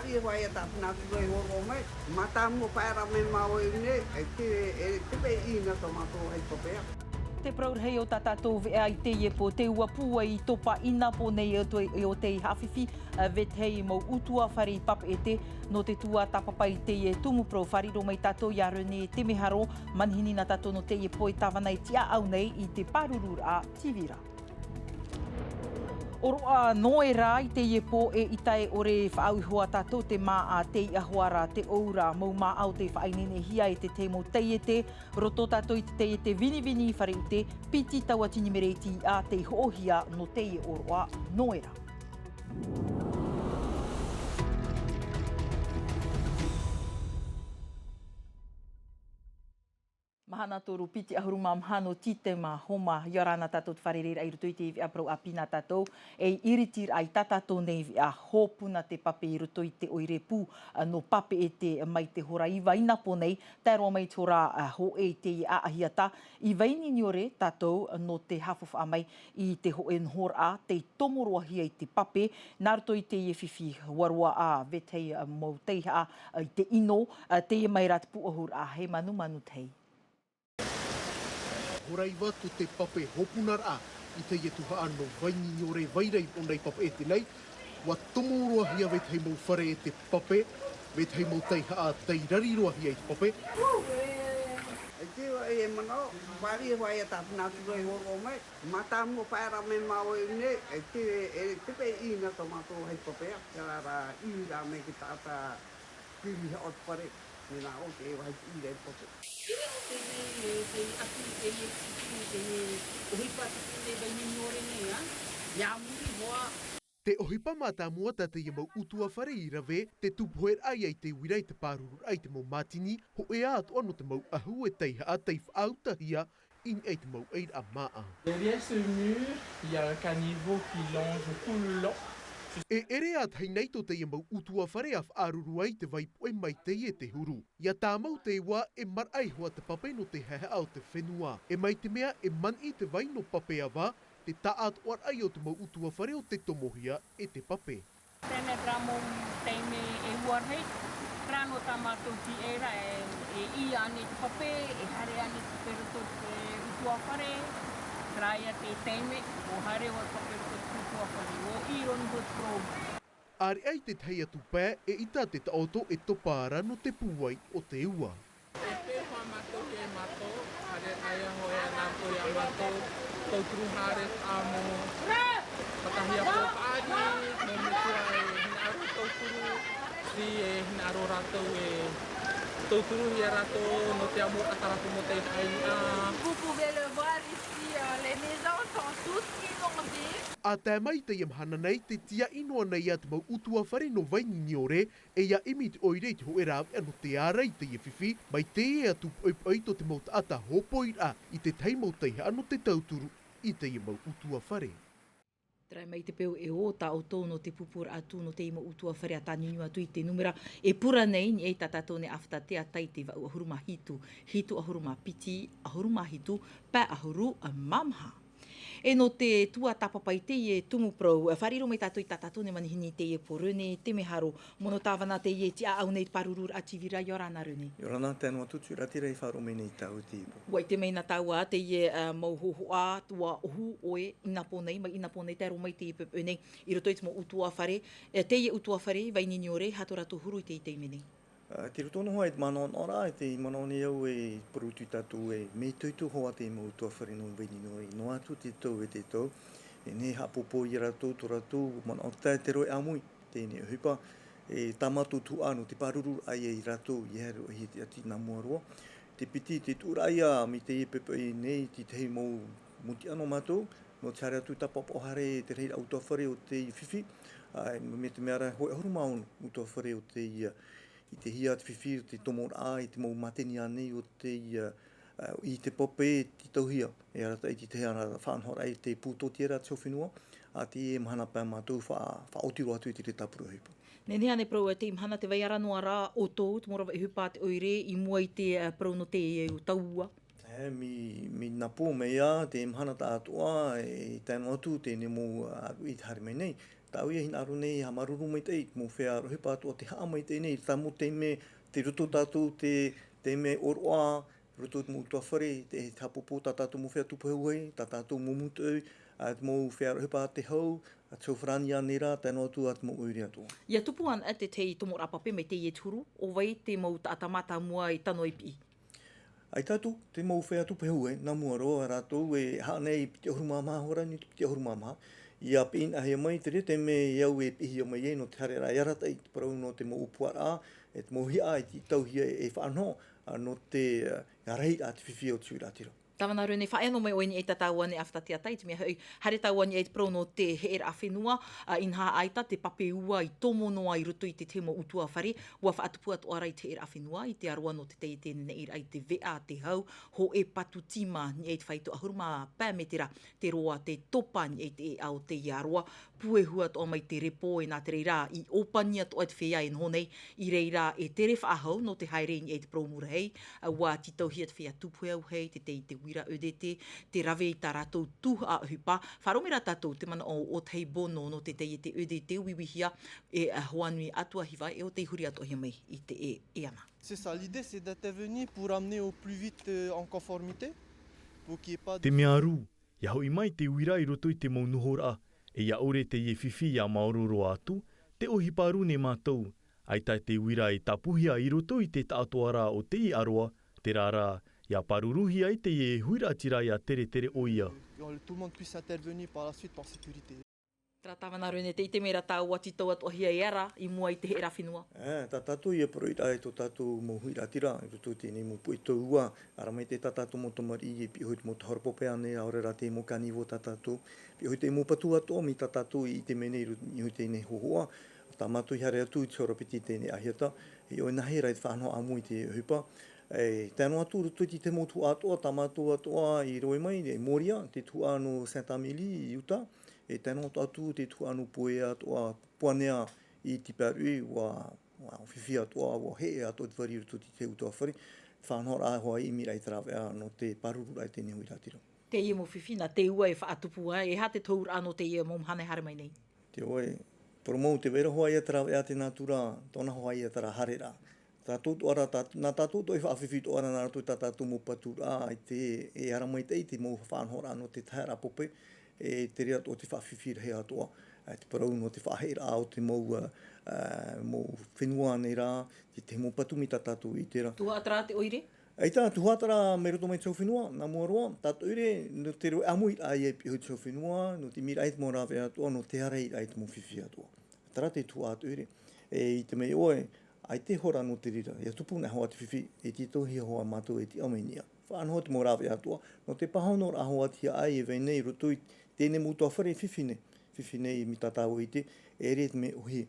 wari vai e tāpuna tu e horo mai. Mata mo paera me mau e ne, e te pe ina to mato ai topea. Te praurhei o tātou vea i te iepo, te uapua i topa ina po nei o te hawhiwhi, vethei mo utua whare pape e te, no te tua tapapa i te e tumu prau whariro mai tātou i arone te meharo, manhini na tātou no te iepo i tawana i tia au nei i te parurur a Tivira. Oroa noe rā i te iepo e itai ore whaauihoa tātou te mā a te iahoara te oura mau mā au te whainene hia e te te mo teiete, roto tātou i te teiete vini whare u te piti taua tinimereti a te hoohia no teie oroa noe rā. Mahana toru piti ahuruma mahano titema homa yorana tātou te wharerera i roto i te iwi aprau a pina tātou e iritir ai tātou nei iwi a hōpuna te pape i roto i te oirepu no pape e te mai te hora i waina po nei tāroa mai te hora ho e te i aahiata i waini niore tātou no te hafofa mai i te ho en hora te tomoroa hia i te pape nā roto i te iwhiwhi warua a vetei mo teiha i te ino te i mai rat puahur a he manu tei. Horai watu te pape hopunar a i te ietuha ano waini niore wairei o nei pape e te nei. Wa tomoroa hia vethei mo whare e te pape, vethei mo teiha a teirari roa hia i te pape. E te e mano, wari vai e tāpuna tu e horo mai. Mata mo paera me mau e ne, e te pe ina to mato ai topea. Kia rā i rā me ki tāta kiri ha ot pare. Nena o te e wai i rei pote. Te ohipa mata mua tata i mau utua whare i rawe, te tupoher ai ai te wirai te pārurur ai te mau matini, ho e atu ano te mau ahu e teiha a tei whautahia in ei te mau eir a maa. Derrière ce mur, il y a un caniveau qui longe tout le long. E ere at hei nei to te i mau utua whare a whaaruru ai te vaipoe mai te e te huru. Ia tā mau te iwa e mar ai hoa te pape no te hehe au te whenua. E mai te mea e man i te vai no pape awa, te taat oar ai o te mau utua whare o te tomohia e te pape. Tēnei ramo teime e huarhei, rano tāmatou ti era e i ane te pape, e hare ane te peroto te utua whare, traia te teime, o hare o pape o te utua whare, o i roni ho te probe. Ari ai te tei atu pē e ita te taoto e topara no te puai o te ua. E te wha mato ke mato, hare aia hoi a nāto i a mato, tauturu hare amo, patahia pōpāri, me mutua e hina aro tauturu, si e hina aro ratou e tauturu i a rato no te amor ataratu mo te haina. Vous pouvez le voir ici, les maisons sont toutes inondées. A tā mai te imhana nei te tia inoa nei at mau utua whare no waini niore e ia imi te oirei te ho e rāwe anu te ārei te iwhiwhi mai te e atu oipoito te mau ata hopoira i te teimau teiha anu te tauturu i te i mau utua whare. Trai mai te peo e o ta o tō no te pupura atu no te ima utua whare a tāniungu atu i te numera e pura nei ni e tātātou ne awhata te atai te wau ahuruma hitu, hitu ahuruma piti, ahuruma hitu, pā ahuru a mamha. E no te tua tapapai te e tumu prau, whariro mai tātou i tātātou ne manihini te e porune, te meharo, mono tāwana te e tia au nei parurur a Tivira, Yorana rune. Yorana tēnua tutu ratira i wharo mene i tau te ipo. Wai te mei na taua te e mau hohoa, tua ohu oe, ina pōnei, mai ina pōnei, tēro mai te e pepe nei, i roto i te mo utua whare, te e utua whare, vaini niore, hato ratu huru i te i te mene. Te rotono hoa e te mana ora, e te mana ne au e porutu tatu e me tuitu hoa te mo utua whare no veni no e no atu te tau e te tau. E ne hapopo i ratu, to ratu, mana o te roe amui, tēnei hupa, e tamatu tu anu, te paruru ai e ratu, i hero i te ati nā muaroa. Te piti, te tūraia, mi te e pepe e nei, te hei mou muti ano mātou, no te hare atu tapapo hare te rei utua whare o te whiwhi, me te meara hoi ahuruma onu utua whare o te i te hia te whiwhi, te tomor a, i te mau mateni anei o te i te pope, te tauhia. E arata i te hea whanhora i te pūtoti era te whenua, a te e mahana pā mātou whaotiro atu i te tapuru hipa. Nene ane prau te imhana te vai aranoa rā o tōu, te morawa i hupā te oire, i mua i te prau no te taua. Mi napo mea, te imhana tā atua, e tēnu atu, te nemo i te hare mai nei, tau ia hina aru nei ha maruru mai tei mo whea rohe pātua te haa mai tei nei tamu te me te ruto tātou te me oroa ruto mo tua whare te hapopo tātou mo whea tupuheu hei tātou mo mutu at mo whea rohe pā te hau at so whrani anera tēnō atu at mo uiri atua. Ia tupu an te te tomo rapape me te ie turu, o vai te mau atamata mua i tano i pi. Ai tātou, te mau whea tupuheu nā mua roa rātou haanei te ahurumamaha hora ni te ahurumamaha. Ia pin ahia mai te me iau pihia mai no te hare rai arata i te parau no te mo upuara e te mo hia i te tauhia whaanho no te rei a te whiwhi o tūratira. Tawana rune whaeno mai oini e tatau ane awhata atai, te mea hei hare tau ane e te prono te heera awhenua, inha aita te pape ua i tomo noa i ruto i te temo utua whare, ua whaatupu atu ara i te heera awhenua, i te aroa no te te nei i te vea te hau, ho e patu tima ni e te whaito ahuruma pāmetera te roa te topa ni e te e au te aroa, pue hua to mai te repo e nā te reira i opania to at whea e nhonei, i reira e tere whaahau no te haere ni e te promura hei, ua titau hia te whea tupu au hei, te wira udete, te rave i tā rātou tuha a hupa. Wharomera tātou te mana o tei bono no te te udete wiwihia e hoanui atua hiwa e o te huri atua hia mai i te e ana. C'est ça, l'idée c'est d'intervenir pour amener au plus vite en conformité. Pour qu'il n'y ait pas Te mea ru, ia hoi mai te wira i roto i te mau nuhora, e ia ore te ie whiwhi ia maororo atu, te ohi paru ne mātou. Aita te wira i tapuhia i roto i te taatoara o te i aroa, te rara, ia paruruhi ai te ie huira tira ia tere oia. tout le monde puisse intervenir par la suite par sécurité. Tra tawana rune te ite mera tāu ati tau atu ahia i ara i mua i te hera whenua. Tā tātou ia proita e tō tātou mo huira tira, e tō tēnei mo pui tō ua, ara mai te tātou mo tomari e pi hoi te mo tahoropope ane, aore rā te mo kanivo tātou, pi hoi te mo patu atoa mi tātou i te mene i hoi tēnei hohoa, tā mātou i hare atu i te horopiti tēnei ahiata, e o nahi rai te whanau amu i te hupa, tēnō atu ruto i te motu atoa, tā mātou atoa i roe mai, e Moria, te tua no Saint-Amélie i Utah, e tēnō atu te tua no poe atoa puanea i Tiparui, wa whiwhi atoa, wa he atoa te wari ruto i te utoa whare, whanau rā hoa i mirai te rawea no te paruru rai tēnei hui rātira. Te ie mo whiwhi na te ua e whaatupu e ha te taur ano te ie mo mhane hare mai nei. Te oe, poromou te wera hoa ia te rawea te nātura, tōna hoa ia te ra hare rā. Nā tātou toi whaawhiwhi to ara nā rātou tātou mō patura i te e ara mai tei te mō whanhora no te taira pope e te rea o te whaawhiwhi rehe atoa te parau no te whaheira o te mō whenua nei rā te mō patumi tātou i tera. Tuha atara te oire? Eita, tuhatara me roto mai tau whenua, nā mua roa, tātou ire, no te roe amui ai e pihu tau whenua, no te mira ait mō rāwe atoa, no te arei ait mō whiwhi atoa. Tara te tuhatou ire, i te mei oe, ai te hora no te rira, ia tupu nei hoa te whiwhi, e te tohi hoa mātou e te amenia. Whaanoho te mō rāwe atua, no te pahono rā hoa tia ai e veinei roto i tēne mūtua whare whiwhine i mi tātāu i te, e re te me ohi,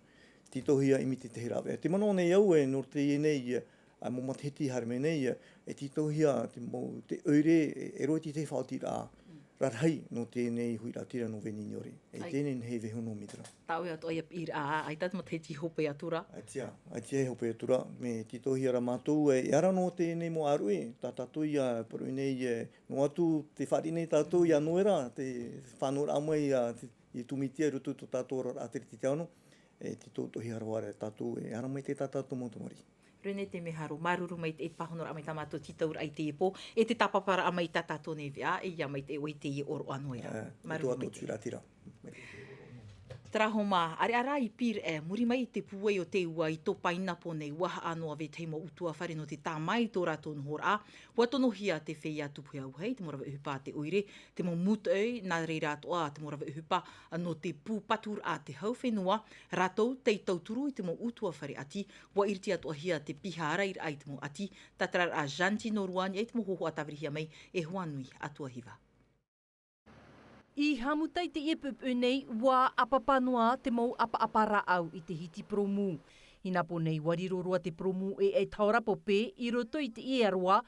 te tohia i mi te tehi rāwe. Te mano nei au e no te ienei, mō matahiti hare me nei, e te tohia te oire, e roi te te whaoti rā, rarhai no tēnei hui rātira no veni niore. E tēnei hei veho no mitra. Tāwe atu ai apir ai tatu matahiti hope atura. Aitia e hope atura. Me te tohi ara mātou e ara no tēnei mo arue. Tā tātou ia paru nei no atu te whari nei tātou ia noera. Te whanora amai i tumitia rutu to tātou ora ateri te teano. E te tohi ara ware tātou e ara mai te tātou motomari. Rene te meharo, maruru mai te pahonora amai tamato titaura ai te epo, e te tapapara amai tatato ne vea, e ia mai te oi te i oro anoera. Maruru mai te. Trahoma, are ara i pir e, muri mai te puai o te ua i tō painapo nei waha anoa ve teimo utua whare no te tāmai tō rātou nhora. Hua tono hia te whea tupu au hei, te morawa uhupa te oire, te mo mutau, nā rei rātoa te morawa uhupa no te pūpatur a te hau whenua, rātou te tauturu i te mo utua whare ati, hua iriti atoa hia te pihara ir ai te mo ati, tatarar a janti no ruani, e te mo hoho atawirihia mai, e huanui atua hiva. I hamutai te iepupu nei, wā apapanoa te mau apa-apara au i te hiti promu. Hinapo nei wariroroa te promu e taurapo pē i roto i te iaroa,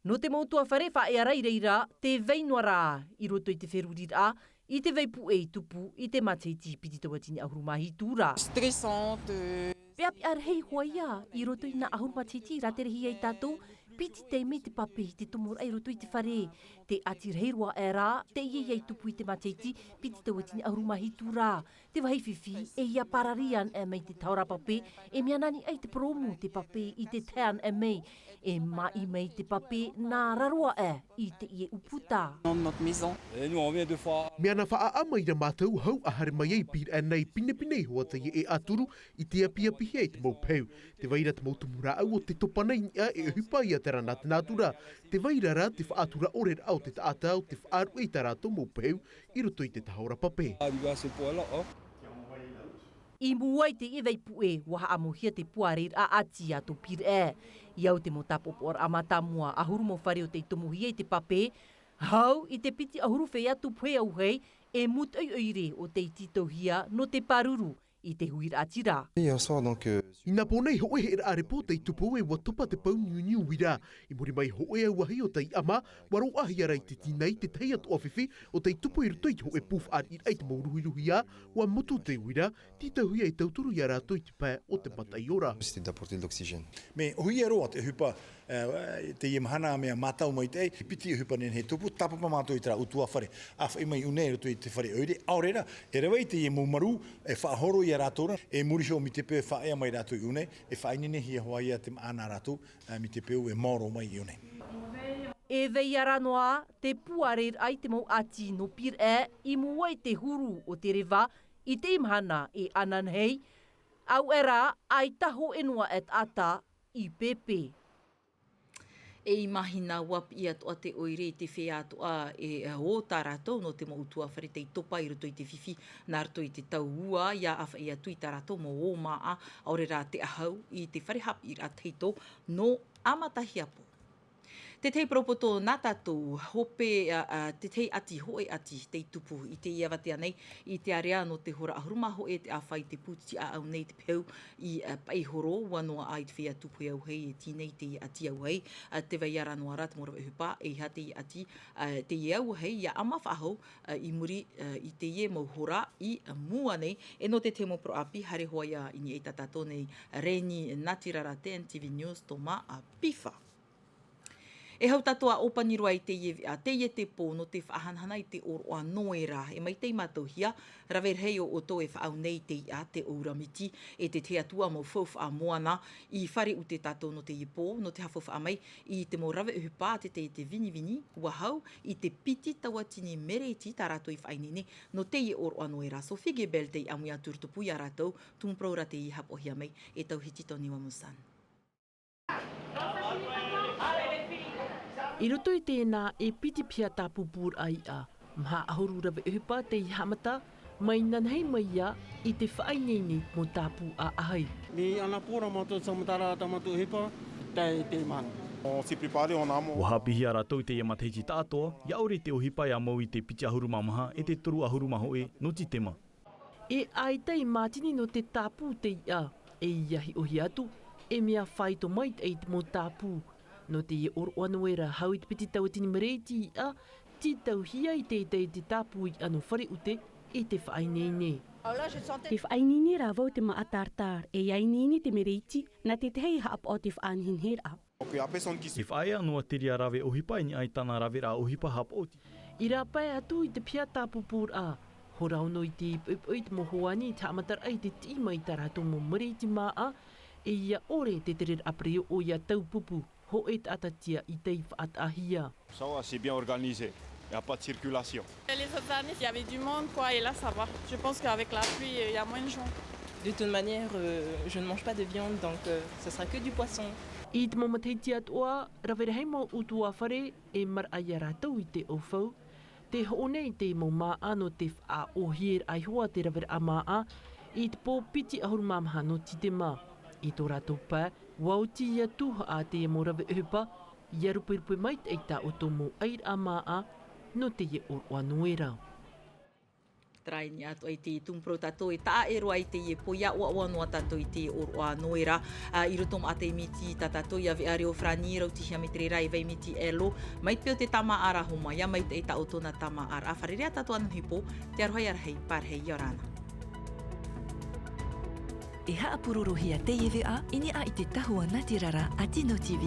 no te mau tua whare wha e arai reira te veinua rā i roto i te wherurira, i te veipu e tupu i te mateiti piti tawatini ahurumahi tūra. Stressante. Peapi ar hei hoaia i roto i na ahurumateiti raterehi ai tātou, piti te me te pape te tomora ai roto i te whare. Te atirheirua e rā, te iei tupu I te mateiti, piti tau atini ahurumahitu rā. Te wahi whiwhi, e ia pararian e mei te taurapape, e mea nani ai te promu te pape I te tean e mei, e mai mei te pape nā rarua e I te ie uputa. Mea na whaaama I na mātou hau a hare mai ei pir e nei pine hoa te e aturu I te apia pihe I te mau peu. Te waira te mau tumura au o te topanei nia e hupa ia te rana te nātura. Te waira rā te whaatura ore au te taatau te whaaru e tā rātou mau peu I roto I te tahora pape. I muai te ewei pue waha amuhia te puarir a ati a to pir e. Iau te mo tapopo or amatamua ahuru mo whare o te tomuhia I te pape. Hau I te piti ahuru whea tu pue au hei e mut ai oire o te titohia no te paruru I te huir atira. Ina pōnei hoe he a reporta I tupu e watupa te pau niu wira. I muri mai hoe au wahi o tei ama, waro ahi arai te tinei te tei atu awhiwhi o tei tupu I rutoi hoe puf ar I ai te mauruhiruhi a, wa mutu te wira, tita huia I tauturu I a rātoi te pā o te matai ora. Me hui e roa te hupa te ie mahana mea mātau mai te ei, piti e hupa nen he tupu, tapapa mātou I tera utua whare. A whai mai une roto I te whare oire, aorera, e rewei te ie maumaru, e whaahoro I a rātora, e muriho mi te peo whaea mai rātou I une, e whainene hi hoa ia te maana rātou, mi te peo e moro mai I une. E vei aranoa, te puarir ai te mau ati no pir e, I muai te huru o te rewa, I te imhana e ananhei, au era ai taho enua et ata I pepe. E I mahina wapi I atoa te oire I te whea atoa e o tā rātou no te mautua whare te topa I roto I te whiwhi nā roto I te tauua ia awha I atu I tā rātou mo o maa aore rā te ahau I te whare hapi I rā teito no amatahi apo. Te tei propoto nā tātou hope, te tei ati hoe ati te tupu I te iawate anei I te area no te hora ahuruma hoe te awhai te puti a au nei te peu I paihoro wanoa ai te whea tupu au hei e tīnei te ati au hei te wai ara noa rā te morawa hupa e ha te ati te iau hei ia ama whahau I muri I te ie mauhora I mua nei e no te temo pro api hare hoa ia ini e tatato nei Reni Natirarate NTV News toma a pifa. E hau tatoa opanirua I te ie te pō no te whaahanhana I te oroa noe rā. E mai tei matauhia, rawer hei o to e whaau nei te ia te ouramiti e te te atua mo whauwha a moana I whare u te tatou no te ie pō, no te hawhawha a mai I te mo rawe uhupa te te vini ua hau I te piti tawatini mereti tā rātou I whainene no te ie oroa noe rā. So whige bel te amui atur tupu I a rātou, tumprau rā te I hapohia mai e tau hiti toni wa musan. I roto I tēnā e piti pia tā pupur ai a. Mha ahuru rawe uhupa te I hamata, mai nanhei mai ia I te whainene mo tāpu a ahai. Ni ana pōra mātou samatara tamatu uhupa, te mana. Wahapihi a rātou I te iamateiti tātoa, ia ore te ohipa ia mau I te piti ahuruma maha e te toru ahuruma hoe no titema. E ai tei mātini no te tāpu te ia, e iahi ohi atu, e mea whaito mai te mo tāpu. No te ie oroa noera hau I te piti tauatini mareti a ti tauhia I te tāpu I anu whare ute e te whainene. Te whainene rā vau te maatartar e iainene te mereti na te hei haap o te whaanhinhera. E whae anua te ria rawe ohipa ni ai tana rawe rā ohipa hap oti. I rā pai atu I te pia tāpu pūr a. Horauno I te ipoi te mohoani te amatar ai te tima I tā rātou mo mareti maa a e ia ore te tere apreo o ia taupupu. Ho e atatia I tei whaatahia. Ça va, c'est bien organisé. Il n'y a pas de circulation. Les autres années, il y avait du monde, quoi, et là, ça va. Je pense qu'avec la pluie, il y a moins de gens. De toute manière, je ne mange pas de viande, donc ce sera que du poisson. I te mamateiti atoa, rawere hei mo utua whare e mar aia rātou I te ofau. Te hoone I te mo maa no te wha o hier ai hoa te rawere a maa I te pō piti ahurumamaha no titema. I tō rātou pā, wauti ia tuha a te mo rawe uhupa, ia rupirupi mai te eita o tō mo air a maa no te ie oroa noera. Trai ni ato ai te tumpro tato e taa e roa I te ie poia ua noa tato I te oroa noera. I roto ma te miti tato ia ve areo frani rau tihia me tere rai vei miti elo. Mai peo te tama ara homa, ia mai te eita o tōna tama ara. A wharerea tato anu hipo, te arohai arahei parhei Yorana. E haapurorohia te iwi a, ini a I te tahua natirara a Tino TV.